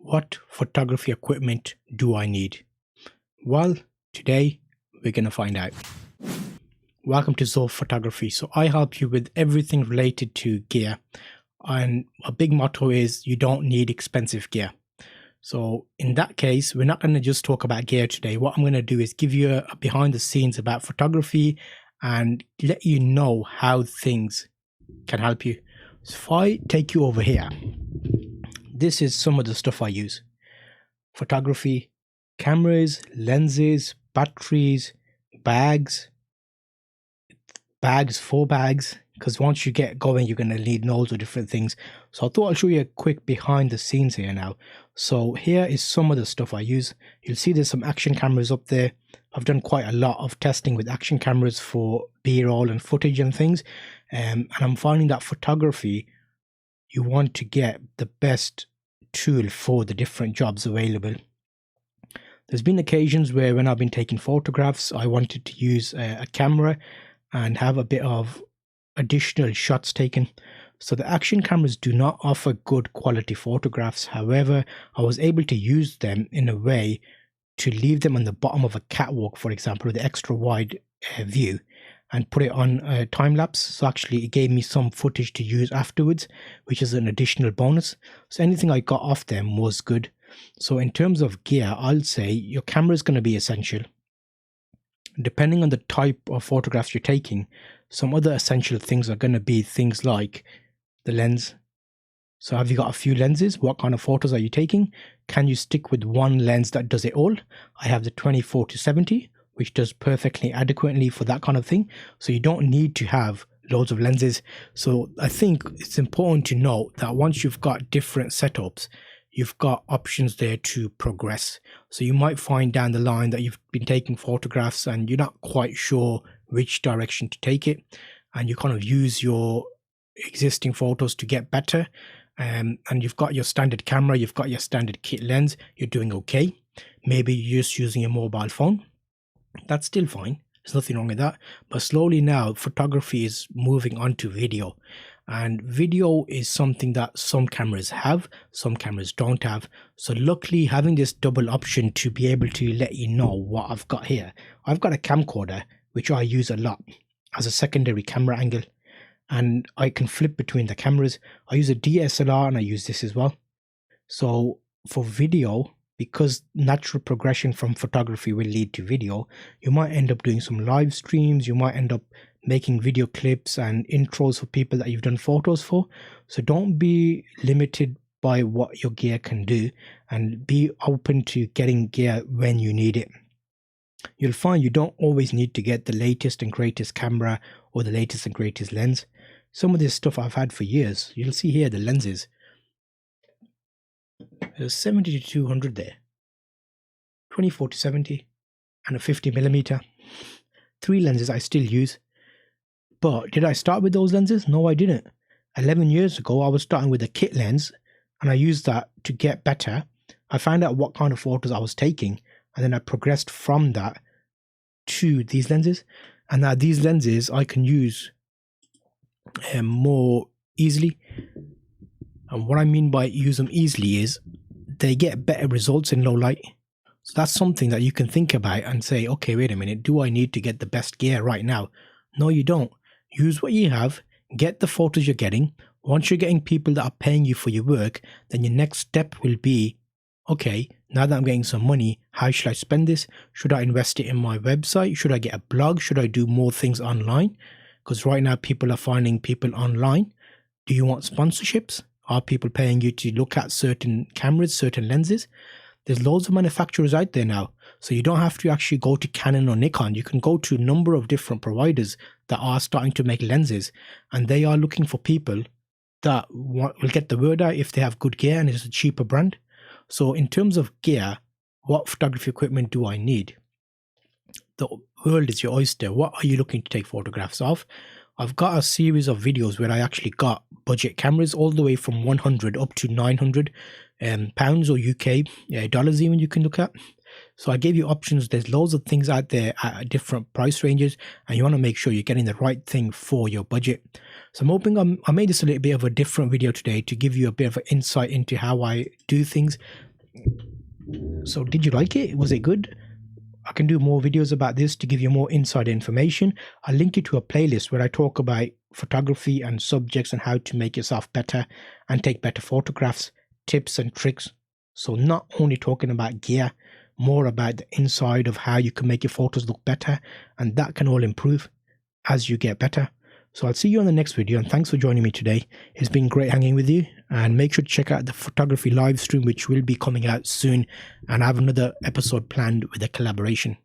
What photography equipment do I need? Well, today we're going to find out. Welcome to Zulf Photography. So I help you with everything related to gear. And a big motto is you don't need expensive gear. So in that case, we're not going to just talk about gear today. What I'm going to do is give you a behind the scenes about photography and let you know how things can help you. So if I take you over here, this is some of the stuff I use. Photography, cameras, lenses, batteries, bags, 4 bags, because once you get going, you're going to need loads of different things. So I thought I'll show you a quick behind the scenes here now. So here is some of the stuff I use. You'll see there's some action cameras up there. I've done quite a lot of testing with action cameras for B-roll and footage and things. And I'm finding that photography, you want to get the best tool for the different jobs available. There's been occasions where when I've been taking photographs, I wanted to use a camera and have a bit of additional shots taken. So the action cameras do not offer good quality photographs. However, I was able to use them in a way to leave them on the bottom of a catwalk, for example, with the extra wide view, and put it on a time lapse. So actually it gave me some footage to use afterwards, which is an additional bonus. So anything I got off them was good. So in terms of gear, I'll say your camera is going to be essential. Depending on the type of photographs you're taking, some other essential things are going to be things like the lens. So have you got a few lenses? What kind of photos are you taking? Can you stick with one lens that does it all? I have the 24-70, which does perfectly adequately for that kind of thing. So you don't need to have loads of lenses. So I think it's important to note that once you've got different setups, you've got options there to progress. So you might find down the line that you've been taking photographs and you're not quite sure which direction to take it. And you kind of use your existing photos to get better. And you've got your standard camera, you've got your standard kit lens, you're doing okay. Maybe you're just using a mobile phone. That's still fine. There's nothing wrong with that. But slowly now, photography is moving on to video. And video is something that some cameras have, some cameras don't have. So luckily, having this double option to be able to let you know what I've got here. I've got a camcorder, which I use a lot as a secondary camera angle. And I can flip between the cameras. I use a DSLR and I use this as well. So for video, because natural progression from photography will lead to video, you might end up doing some live streams, you might end up making video clips and intros for people that you've done photos for. So don't be limited by what your gear can do and be open to getting gear when you need it. You'll find you don't always need to get the latest and greatest camera or the latest and greatest lens. Some of this stuff I've had for years. You'll see here the lenses. There's 70-200 there, 24-70 and a 50mm. 3 lenses I still use. But did I start with those lenses? No, I didn't. 11 years ago, I was starting with a kit lens and I used that to get better. I found out what kind of photos I was taking and then I progressed from that to these lenses. And now these lenses I can use more easily. And what I mean by use them easily is they get better results in low light. So that's something that you can think about and say, okay, wait a minute, do I need to get the best gear right now? No, you don't. Use what you have, get the photos you're getting. Once you're getting people that are paying you for your work, then your next step will be, okay, now that I'm getting some money, how should I spend this? Should I invest it in my website? Should I get a blog? Should I do more things online? Because right now people are finding people online. Do you want sponsorships? Are people paying you to look at certain cameras, certain lenses? There's loads of manufacturers out there now. So you don't have to actually go to Canon or Nikon. You can go to a number of different providers that are starting to make lenses. And they are looking for people that will get the word out if they have good gear and it's a cheaper brand. So in terms of gear, what photography equipment do I need? The world is your oyster. What are you looking to take photographs of? I've got a series of videos where I actually got budget cameras all the way from 100 up to 900 pounds or UK dollars even you can look at. So I gave you options. There's loads of things out there at different price ranges and you want to make sure you're getting the right thing for your budget. So I'm hoping I made this a little bit of a different video today to give you a bit of an insight into how I do things. So did you like it? Was it good? I can do more videos about this to give you more inside information. I'll link you to a playlist where I talk about photography and subjects and how to make yourself better and take better photographs, tips and tricks. So not only talking about gear, more about the inside of how you can make your photos look better, and that can all improve as you get better. So I'll see you on the next video, and thanks for joining me today. It's been great hanging with you, and make sure to check out the photography live stream, which will be coming out soon, and I have another episode planned with a collaboration.